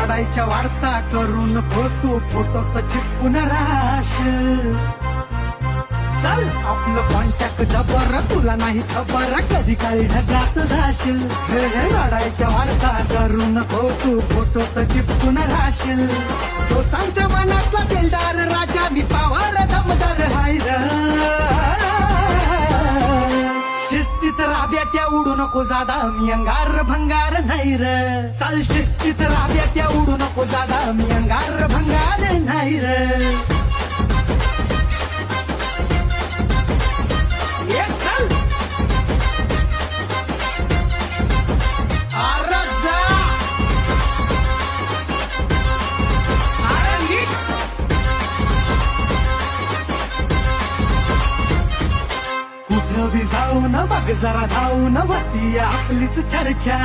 रडायच्या वार्ता करू नको तू फोटोत चिपकून राहशील. चल आपलं कॉन्टॅक्ट जबर, तुला नाही खबर कधी काळी ढगात जाशील. हे रडायच्या वार्ता करू नको तू फोटोत चिपकून राहशील. दोस्तांच्या मनातला दिलदार राजा मी पावार दमदार हाय र. शिस्तीत राब्याट्या उडू नको जादा मी अंगार भंगार नाही र. चल शिस्तीत राब्याट्या उडू नको जादा मी अंगार भंगार नाही र. कुठं बी जाऊन बघ जरा धावून होती आपलीच चर्चा.